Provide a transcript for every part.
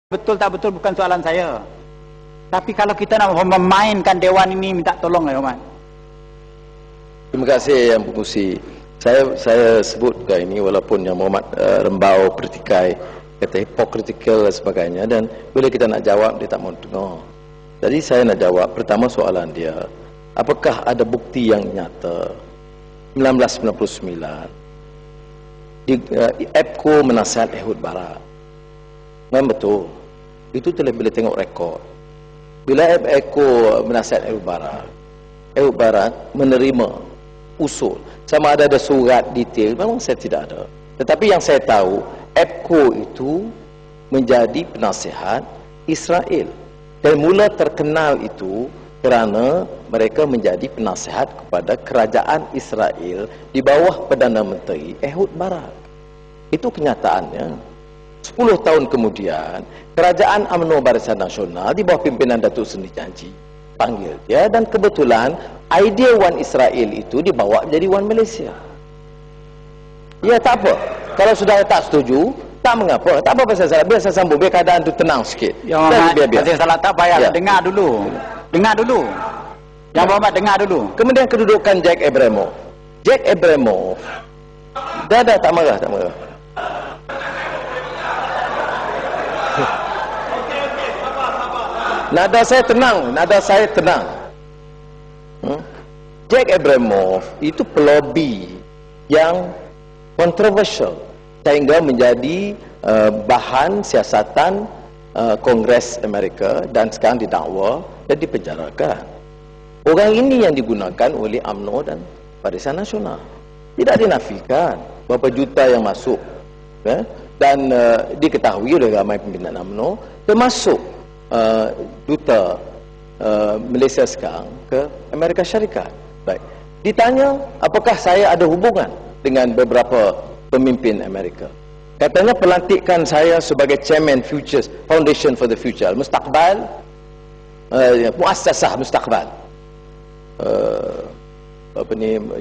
Betul tak betul bukan soalan saya. Tapi kalau kita nak memainkan dewan ini, minta tolong ya, Mat. Terima kasih Yang Pengerusi. Saya sebut juga ini walaupun Yang Muhammad Rembau Pertikai kata hypocritical dan sebagainya, dan bila kita nak jawab dia tak mau dengar. Jadi saya nak jawab pertama soalan dia, apakah ada bukti yang nyata 1999 di EPCO menasihat Ehud Barat? Memang betul. Itu boleh tengok rekod. Bila EPCO menasihat Ehud Barat menerima usul, sama ada surat detail, memang saya tidak ada. Tetapi yang saya tahu, EPCO itu menjadi penasihat Israel. Dan mula terkenal itu kerana mereka menjadi penasihat kepada kerajaan Israel di bawah Perdana Menteri Ehud Barak. Itu kenyataannya. 10 tahun kemudian, Kerajaan UMNO Barisan Nasional di bawah pimpinan Datuk Seri Janji panggil dia, dan kebetulan idea One Israel itu dibawa jadi One Malaysia. Ya, tak apa. Kalau sudah tak setuju, tak mengapa. Tak apa pasal salah. Biar saya sambung. Biar keadaan itu tenang sikit. Ya, Muhammad, pasal salah tak payah. Ya. Dengar dulu. Dengar dulu. Yang Muhammad dengar dulu. Kemudian kedudukan Jack Abramoff. Jack Abramoff. Dah tak marah, tak marah. Nada saya tenang. Jack Abramoff itu pelobi yang kontroversial sehingga menjadi bahan siasatan Kongres Amerika, dan sekarang didakwa dan dipenjarakan. Orang ini yang digunakan oleh UMNO dan Barisan Nasional. Tidak dinafikan berapa juta yang masuk, dan diketahui oleh ramai pimpinan UMNO, termasuk duta Malaysia sekarang ke Amerika Syarikat. Baik. Ditanya apakah saya ada hubungan dengan beberapa pemimpin Amerika. Katanya pelantikan saya sebagai Chairman Futures Foundation for the Future, Mustaqbal, Muassasah Mustaqbal,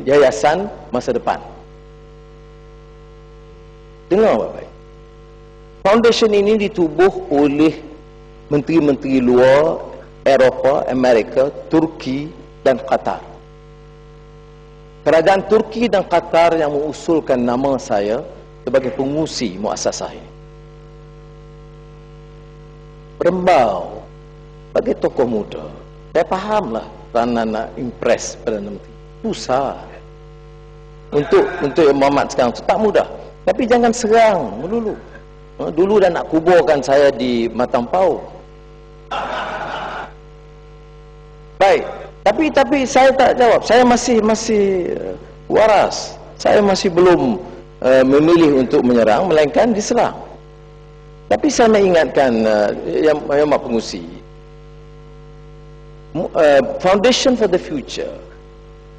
Yayasan Masa Depan. Dengar baik-baik. Foundation ini ditubuh oleh menteri-menteri luar Eropah, Amerika, Turki dan Qatar. Kerajaan Turki dan Qatar yang mengusulkan nama saya sebagai pengurusi muassasah ini. Rembau sebagai tokoh muda, saya fahamlah kerana nak impress Perdana Menteri. Susah. Untuk Muhammad sekarang itu tak mudah. Tapi jangan serang dulu. Dulu dah nak kuburkan saya di Matampau. Baik, tapi saya tak jawab. Saya masih waras. Saya masih belum memilih untuk menyerang, melainkan diserang. Tapi saya nak ingatkan yang Mak Pengerusi, Foundation for the Future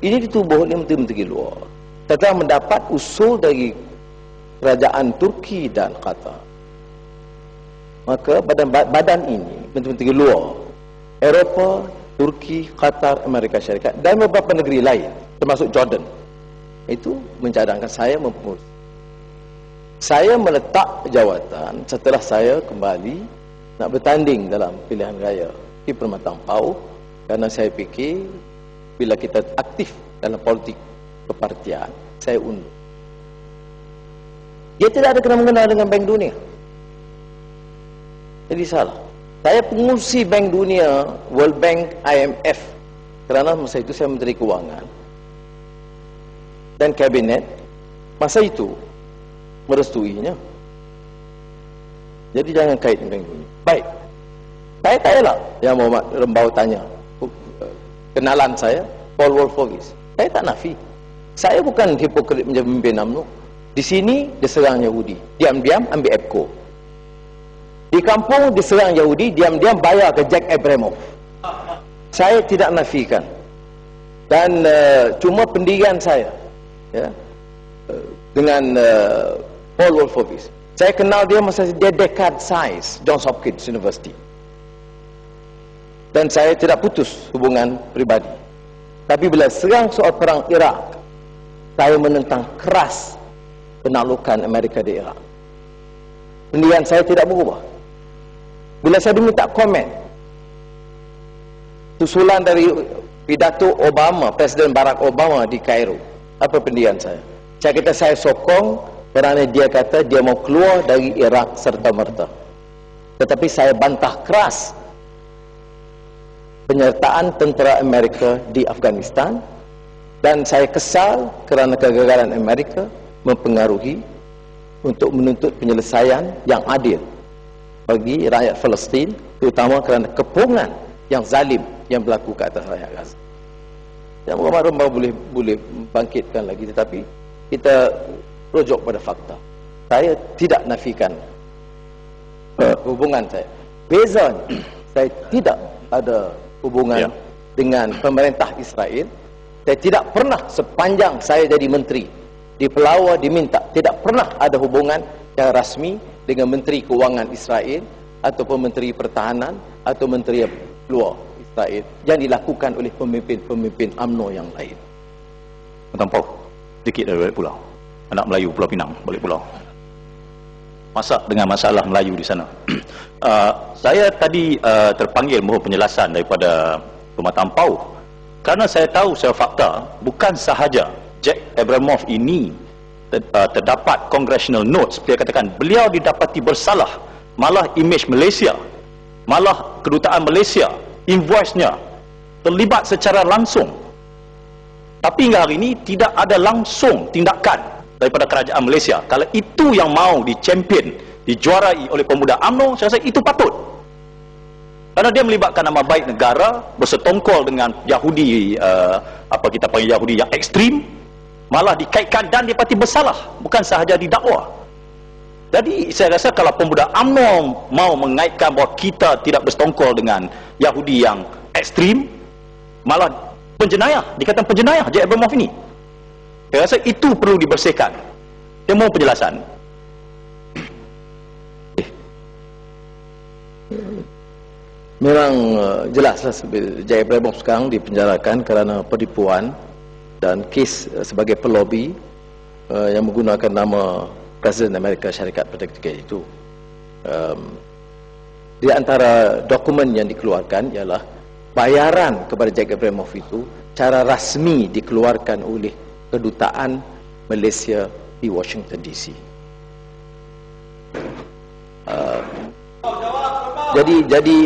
ini ditubuh oleh menteri-menteri luar setelah mendapat usul dari kerajaan Turki dan Qatar. Maka badan ini, menteri-menteri luar Eropah, Turki, Qatar, Amerika Syarikat dan beberapa negeri lain termasuk Jordan, itu mencadangkan saya mempengurusi. Saya meletak jawatan setelah saya kembali nak bertanding dalam pilihan raya di Permatang-Pau, kerana saya fikir bila kita aktif dalam politik kepartian, saya undur. Dia tidak ada kena-mengena dengan Bank Dunia. Jadi salah. Saya pengurusi Bank Dunia, World Bank, IMF, kerana masa itu saya Menteri Kewangan dan Kabinet masa itu merestuinya. Jadi jangan kait dengan Bank Dunia. Baik. Saya tak elak yang Muhammad Rembau tanya kenalan saya, Paul Wolfowitz. Saya tak nafi. Saya bukan hipokrit menjadi pemimpin UMNO. Di sini diserang Yahudi, diam-diam ambil EPCO. Di kampung diserang Yahudi, diam-diam bayar ke Jack Abramoff. Saya tidak nafikan. Dan cuma pendirian saya, ya, dengan Paul Wolfowitz. Saya kenal dia masa dia decade size Johns Hopkins University. Dan saya tidak putus hubungan peribadi. Tapi bila serang soal perang Iraq, saya menentang keras penaklukan Amerika di Iraq. Pendirian saya tidak berubah. bila saya diminta komen susulan dari pidato Obama, Presiden Barack Obama di Kairo, apa pendirian saya? Saya kata saya sokong kerana dia kata dia mau keluar dari Iraq serta-merta. Tetapi saya bantah keras penyertaan tentera Amerika di Afghanistan, dan saya kesal kerana kegagalan Amerika mempengaruhi untuk menuntut penyelesaian yang adil bagi rakyat Palestin, terutama kerana kepungan yang zalim yang berlaku ke atas rakyat Gaza. Yang rembau boleh bangkitkan lagi, tetapi kita rujuk pada fakta. Saya tidak nafikan hubungan saya. Beza, saya tidak ada hubungan dengan pemerintah Israel. Saya tidak pernah sepanjang saya jadi menteri di Pelawar diminta, tidak pernah ada hubungan yang rasmi dengan Menteri Keuangan Israel ataupun Menteri Pertahanan atau Menteri Luar Israel yang dilakukan oleh pemimpin-pemimpin UMNO yang lain. Tampau sedikit dari balik pulau, anak Melayu Pulau Pinang, balik pulau, masak dengan masalah Melayu di sana. Saya tadi terpanggil mohon penjelasan daripada Rumah Tampau, kerana saya tahu secara fakta bukan sahaja Jack Abramoff ini terdapat congressional notes, dia katakan beliau didapati bersalah, malah image Malaysia, malah kedutaan Malaysia, invoice-nya terlibat secara langsung. Tapi hingga hari ini tidak ada langsung tindakan daripada kerajaan Malaysia. Kalau itu yang mau di-champion, dijuarai oleh pemuda UMNO, saya rasa itu patut. Kerana dia melibatkan nama baik negara, bersetongkol dengan Yahudi, apa kita panggil Yahudi yang ekstrim, malah dikaitkan dan didapati bersalah, bukan sahaja didakwa. Jadi saya rasa kalau pemuda UMNO mau mengaitkan bahawa kita tidak bersetongkol dengan Yahudi yang ekstrim, malah penjenayah, dikatakan penjenayah Jack Abramoff ini. Saya rasa itu perlu dibersihkan. Saya mohon penjelasan. Memang jelaslah Jack Abramoff sekarang dipenjarakan kerana penipuan dan kes sebagai pelobi yang menggunakan nama Presiden Amerika Syarikat Pertektika itu. Di antara dokumen yang dikeluarkan ialah bayaran kepada Jack Abramoff itu cara rasmi dikeluarkan oleh kedutaan Malaysia di Washington DC. Jadi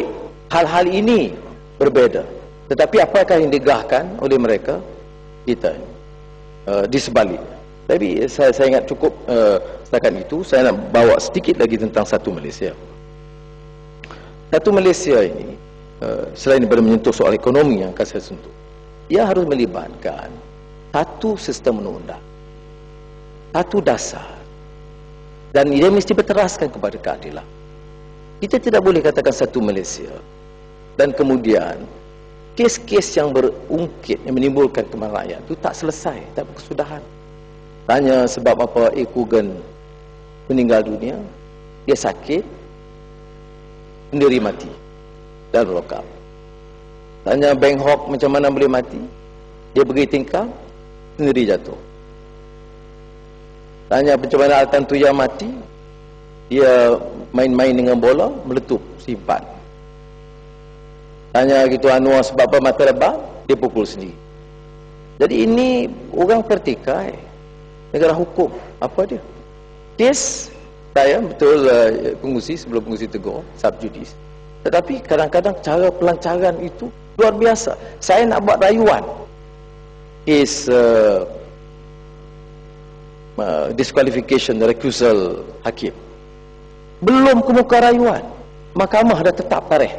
hal-hal ini berbeza. Tetapi apakah yang digahkan oleh mereka? Kita di sebalik. Tapi saya ingat cukup setakat itu. Saya nak bawa sedikit lagi tentang Satu Malaysia. Satu Malaysia ini selain daripada menyentuh soal ekonomi yang akan saya sentuh, ia harus melibatkan satu sistem undang-undang, satu dasar, dan ia mesti berteraskan kepada keadilan. Kita tidak boleh katakan Satu Malaysia dan kemudian kes-kes yang berungkit yang menimbulkan kemarahan rakyat itu tak selesai, tak berkesudahan. Tanya sebab apa Kugan meninggal dunia, dia sakit, sendiri mati dan lock up. Tanya Beng Hok macam mana boleh mati, dia pergi tingkap, sendiri jatuh. Tanya macam mana Altan Tuya mati, dia main-main dengan bola, meletup, simpan. Tanya gitu Anwar sebab apa mata lebam, dia pukul sendiri. Jadi ini orang pertikai, negara hukum. Apa dia? Kes saya betul pengusi sebelum pengusi tegur, subjudis. Tetapi kadang-kadang cara pelancaran itu luar biasa. Saya nak buat rayuan kes disqualification, recusal hakim. Belum ke muka rayuan, mahkamah dah tetap tarikh.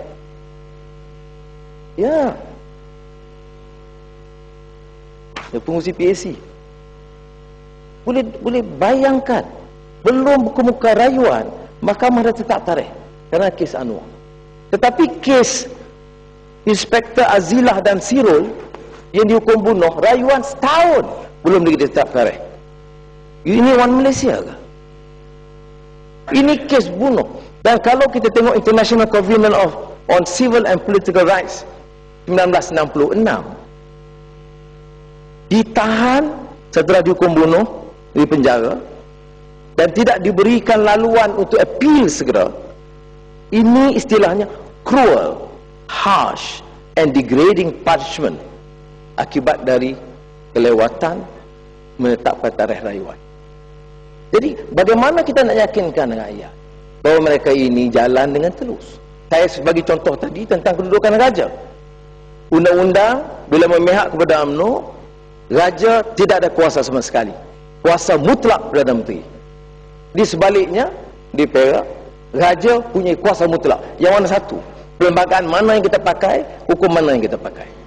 Ya, pengurusi PAC boleh bayangkan, belum ke muka rayuan, mahkamah dah tetap tarikh kerana kes Anwar. Tetapi kes Inspektor Azilah dan Sirul yang dihukum bunuh, rayuan setahun belum lagi tetap tarikh. Ini orang Malaysia ke? Ini kes bunuh. Dan kalau kita tengok International Covenant on Civil and Political Rights 1966, ditahan setelah dihukum bunuh di penjara dan tidak diberikan laluan untuk appeal segera, Ini istilahnya cruel, harsh and degrading punishment akibat dari kelewatan menetapkan tarikh rayuan. Jadi bagaimana kita nak yakinkan rakyat bahawa mereka ini jalan dengan telus? Saya sebagai contoh tadi tentang kedudukan raja. Undang-undang bila memihak kepada UMNO, raja tidak ada kuasa sama sekali. Kuasa mutlak Perdana Menteri. Di sebaliknya, di Perak, raja punya kuasa mutlak. Yang mana satu? Perlembagaan mana yang kita pakai, hukum mana yang kita pakai.